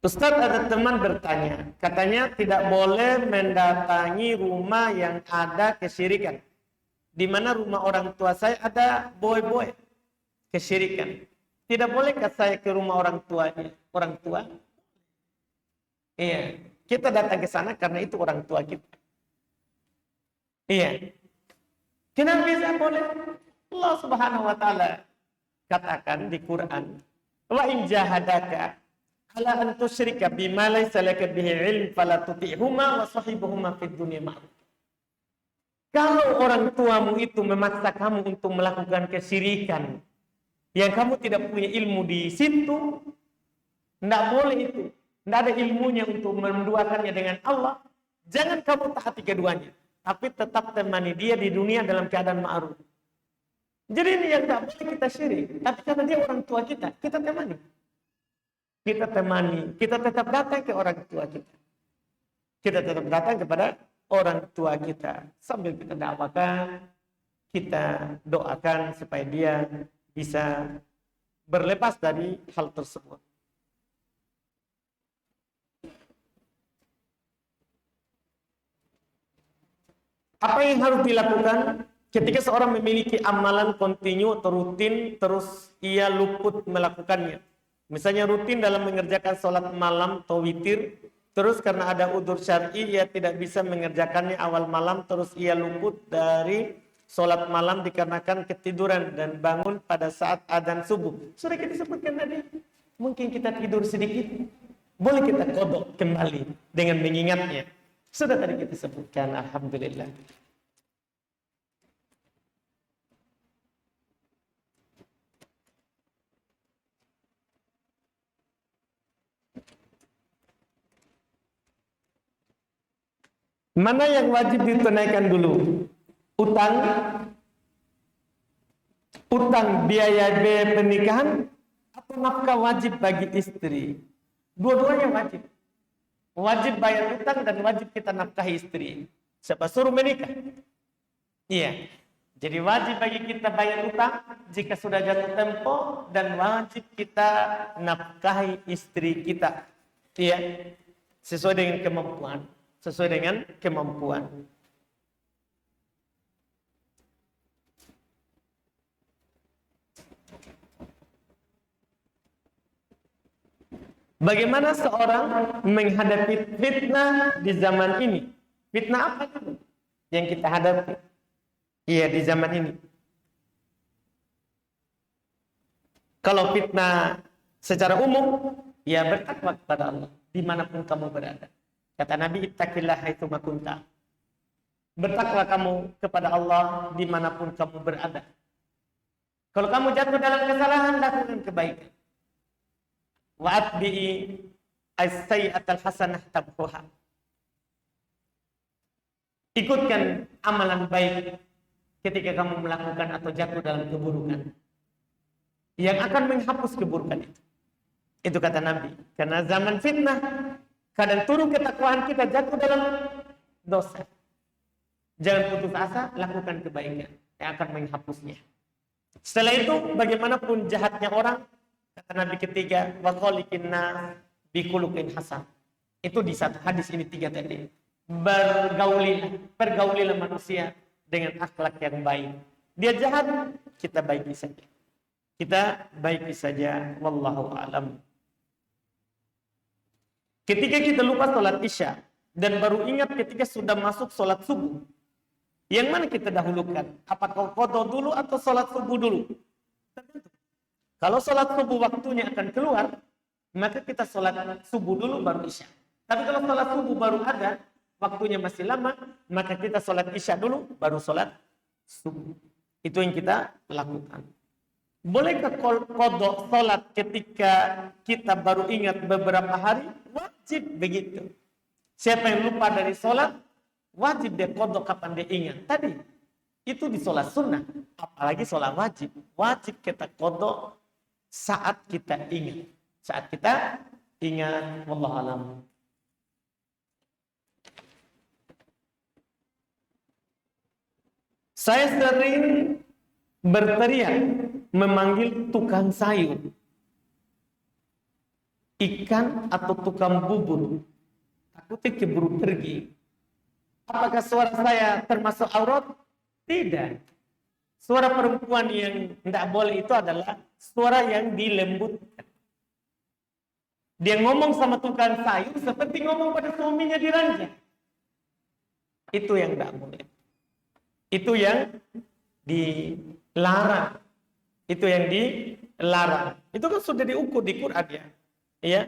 Ustaz, ada teman bertanya, katanya tidak boleh mendatangi rumah yang ada kesyirikan. Di mana rumah orang tua saya ada boy-boy kesyirikan. Tidak bolehkah saya ke rumah orang tua? Iya, kita datang ke sana karena itu orang tua kita. Iya. Kenapa bisa boleh? Allah Subhanahu wa taala katakan di Quran, "Wa in jahadaka ala an tusyrika bima laysa laka bihi ilm fala tuti'huma wa sahibuhuma fid dunya ma'ruf." Kalau orang tuamu itu memaksa kamu untuk melakukan kesyirikan yang kamu tidak punya ilmu di situ, tidak boleh itu. Tidak ada ilmunya untuk menduakannya dengan Allah. Jangan kamu taati keduanya. Tapi tetap temani dia di dunia dalam keadaan ma'ruf. Jadi ini yang tidak boleh kita syirik. Tapi karena dia orang tua kita, kita temani. Kita temani. Kita tetap datang ke orang tua kita. Kita tetap datang kepada orang tua kita sambil kita dakwakan, kita doakan supaya dia bisa berlepas dari hal tersebut. Apa yang harus dilakukan ketika seorang memiliki amalan kontinu atau rutin terus ia luput melakukannya? Misalnya rutin dalam mengerjakan sholat malam atau witir, terus karena ada udzur syar'i ia tidak bisa mengerjakannya awal malam, terus ia luput dari sholat malam dikarenakan ketiduran dan bangun pada saat adzan subuh. Sudah kita sebutkan tadi, mungkin kita tidur sedikit, boleh kita qadha kembali dengan mengingatnya. Sudah tadi kita sebutkan, alhamdulillah. Mana yang wajib ditunaikan dulu? Utang biaya pernikahan atau nafkah wajib bagi istri? Dua-duanya wajib. Wajib bayar utang dan wajib kita nafkahi istri. Siapa suruh menikah? Iya. Jadi wajib bagi kita bayar utang jika sudah jatuh tempo dan wajib kita nafkahi istri kita. Iya. Sesuai dengan kemampuan. Sesuai dengan kemampuan. Bagaimana seorang menghadapi fitnah di zaman ini? Fitnah apa itu yang kita hadapi? Iya, di zaman ini. Kalau fitnah secara umum, ya bertakwa kepada Allah dimanapun kamu berada. Kata Nabi, ittaqillah haitsuma kunta. Bertakwa kamu kepada Allah dimanapun kamu berada. Kalau kamu jatuh dalam kesalahan, lakukan kebaikan. Wa atbi'i as-sayyi'atal hasanah tabhuha. Ikutkan amalan baik ketika kamu melakukan atau jatuh dalam keburukan yang akan menghapus keburukan itu. Itu kata Nabi. Karena zaman fitnah, kadang turun ketakwaan kita jatuh dalam dosa. Jangan putus asa, lakukan kebaikan yang akan menghapusnya. Setelah itu, bagaimanapun jahatnya orang, kata Nabi ketiga, wa khaliqin nas bi khuluqin hasan. Itu di satu hadis ini tiga tadi. Pergaulilah manusia dengan akhlak yang baik. Dia jahat, kita baiki saja. Kita baiki saja, wallahu a'lam. Ketika kita lupa sholat isya dan baru ingat ketika sudah masuk sholat subuh, yang mana kita dahulukan? Apakah qadha dulu atau sholat subuh dulu? Kalau sholat subuh waktunya akan keluar, maka kita sholat subuh dulu baru isya. Tapi kalau sholat subuh baru ada, waktunya masih lama, maka kita sholat isya dulu baru sholat subuh. Itu yang kita lakukan. Bolehkah qadha sholat ketika kita baru ingat beberapa hari? Wajib begitu. Siapa yang lupa dari sholat, wajib dia qadha kapan dia ingat. Tadi, itu di sholat sunnah. Apalagi sholat wajib. Wajib kita qadha saat kita ingat. Saat kita ingat, wallahu a'lam. Saya sering berteriak memanggil tukang sayur, ikan atau tukang bubur. Takutnya keburu pergi. Apakah suara saya termasuk aurat? Tidak. Suara perempuan yang tidak boleh itu adalah suara yang dilembutkan. Dia ngomong sama tukang sayur seperti ngomong pada suaminya di ranjang. Itu yang tidak boleh. Itu yang dilarang. Itu yang dilarang. Itu kan sudah diukur di Quran ya. Ya,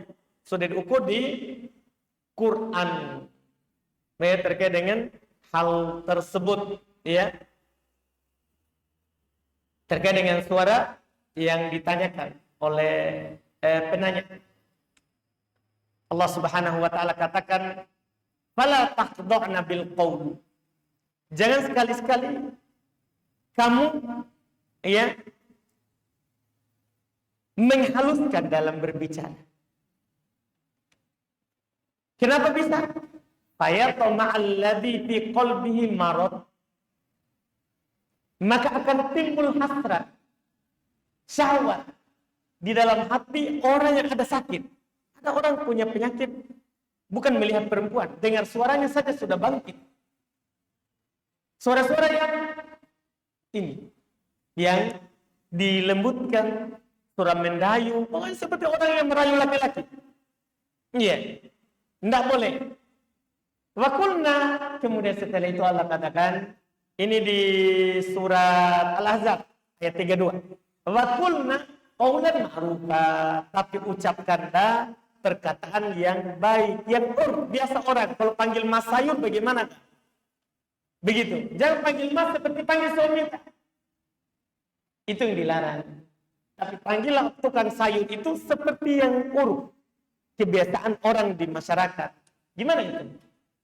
sudah diukur di Quran. Ya, terkait dengan hal tersebut ya. Terkait dengan suara yang ditanyakan oleh penanya. Allah Subhanahu wa taala katakan, "Fala taqda'na bil qaul." Jangan sekali-sekali kamu ya menghaluskan dalam berbicara. Kenapa bisa? fayatama'alladzi fi qalbihi marad, maka akan timbul hasrat, syahwat di dalam hati orang yang ada sakit. Ada orang punya penyakit, bukan melihat perempuan, dengar suaranya saja sudah bangkit. Suara-suara yang ini, yang dilembutkan, suara mendayu, pokoknya seperti orang yang merayu laki-laki. Iya, tidak boleh. Wa qulna, kemudian setelah itu Allah katakan, ini di surat Al-Ahzab ayat 32. Wa qulna qaulan ma'rufa, tapi ucapkanlah perkataan yang baik, yang biasa orang. Kalau panggil Mas Sayur bagaimana? Begitu. Jangan panggil Mas seperti panggil suami. Itu yang dilarang. Tapi panggillah tukang sayur itu seperti yang uruf. Kebiasaan orang di masyarakat. Gimana itu?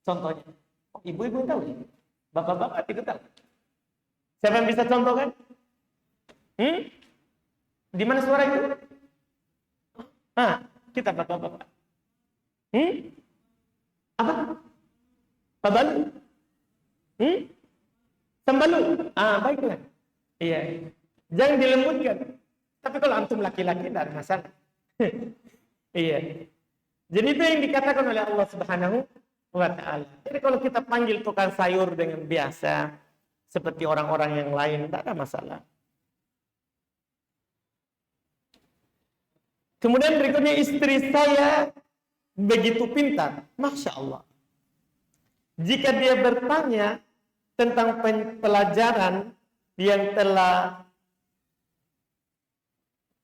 Contohnya. Oh, ibu-ibu tahu ya? Bapak-bapak tidak tahu. Siapa yang bisa contohkan? Di mana suara itu? Kita bapak-bapak. Apa? Pabalu? Sambalu? Baiklah. Iya. Jangan dilembutkan. Tapi kalau antum laki-laki tidak ada masalah. Iya. Jadi itu yang dikatakan oleh Allah Subhanahu wa ta'ala. Jadi kalau kita panggil tukang sayur dengan biasa, seperti orang-orang yang lain, tidak ada masalah. Kemudian berikutnya, istri saya begitu pintar. Masya Allah. Jika dia bertanya tentang pelajaran yang telah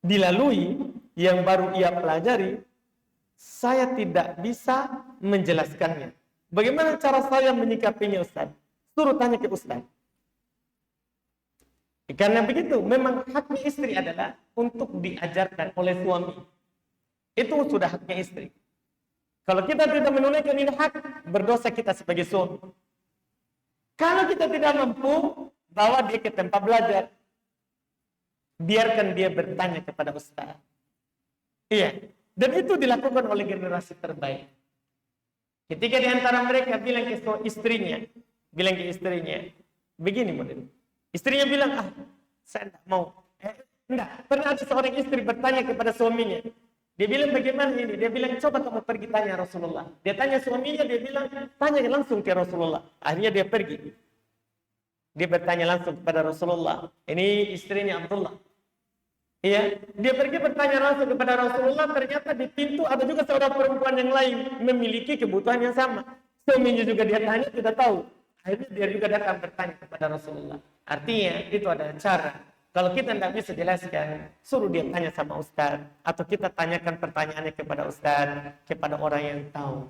dilalui, yang baru ia pelajari, saya tidak bisa menjelaskannya. Bagaimana cara saya menyikapinya, Ustaz? Suruh tanya ke Ustaz. Karena begitu, memang haknya istri adalah untuk diajarkan oleh suami. Itu sudah haknya istri. Kalau kita tidak menunaikan ini hak, berdosa kita sebagai suami. Kalau kita tidak mampu, bawa dia ke tempat belajar. Biarkan dia bertanya kepada Ustaz. Iya. Dan itu dilakukan oleh generasi terbaik. Ketika di antara mereka bilang ke istrinya, begini model. Istrinya bilang, saya tidak mau. Enggak. Pernah ada seorang istri bertanya kepada suaminya. Dia bilang, bagaimana ini? Dia bilang, coba kamu pergi tanya Rasulullah. Dia tanya suaminya, dia bilang, tanya langsung ke Rasulullah. Akhirnya dia pergi. Dia bertanya langsung kepada Rasulullah. Ini istrinya Abdullah. Iya, dia pergi bertanya langsung kepada Rasulullah. Ternyata di pintu ada juga seorang perempuan yang lain memiliki kebutuhan yang sama. Suaminya juga dia tanya, tidak tahu. Akhirnya dia juga datang bertanya kepada Rasulullah. Artinya itu ada cara. Kalau kita tidak bisa jelaskan, suruh dia tanya sama Ustaz. Atau kita tanyakan pertanyaannya kepada Ustaz, kepada orang yang tahu.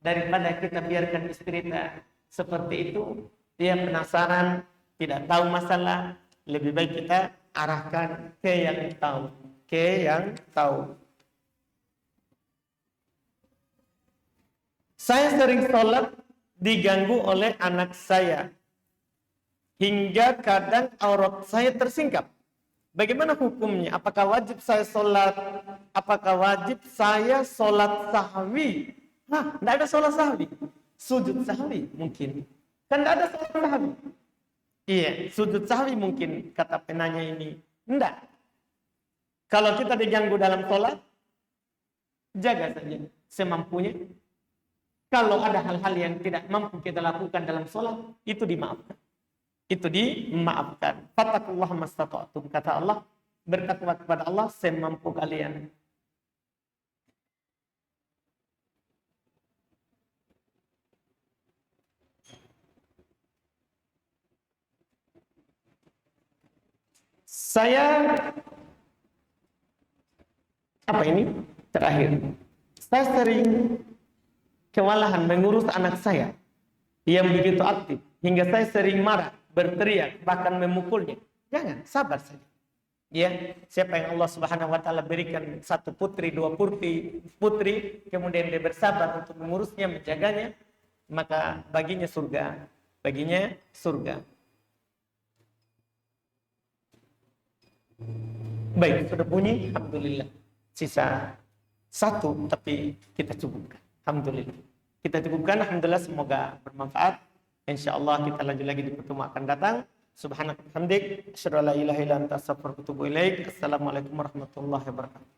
Daripada kita biarkan istri kita seperti itu, dia penasaran, tidak tahu masalah, lebih baik kita arahkan ke yang tahu. Saya sering sholat diganggu oleh anak saya. Hingga kadang aurat saya tersingkap. Bagaimana hukumnya? Apakah wajib saya sholat? Apakah wajib saya sholat sahwi? Tidak ada sholat sahwi. Sujud sahwi mungkin. Kan tidak ada sholat sahwi. Iya, sujud sahwi mungkin, kata penanya ini. Tidak. Kalau kita diganggu dalam sholat, jaga saja semampunya. Kalau ada hal-hal yang tidak mampu kita lakukan dalam sholat, itu dimaafkan. Fattaqullaha mastata'tum, kata Allah, bertakwa kepada Allah semampu kalian. Saya terakhir. Saya sering kewalahan mengurus anak saya yang begitu aktif hingga saya sering marah, berteriak, bahkan memukulnya. Jangan, sabar saja. Ya, siapa yang Allah Subhanahu wa taala berikan satu putri, dua putri, kemudian dia bersabar untuk mengurusnya, menjaganya, maka baginya surga. Baik, sudah bunyi, alhamdulillah. Sisa satu, tapi kita cukupkan. Alhamdulillah. kita cukupkan. Alhamdulillah, semoga bermanfaat. Insyaallah kita lanjut lagi di pertemuan akan datang. Subhanaka hamdik, asyhadu an la ilaha illa anta, astaghfiruka wa atubu ilaik. Assalamualaikum warahmatullahi wabarakatuh.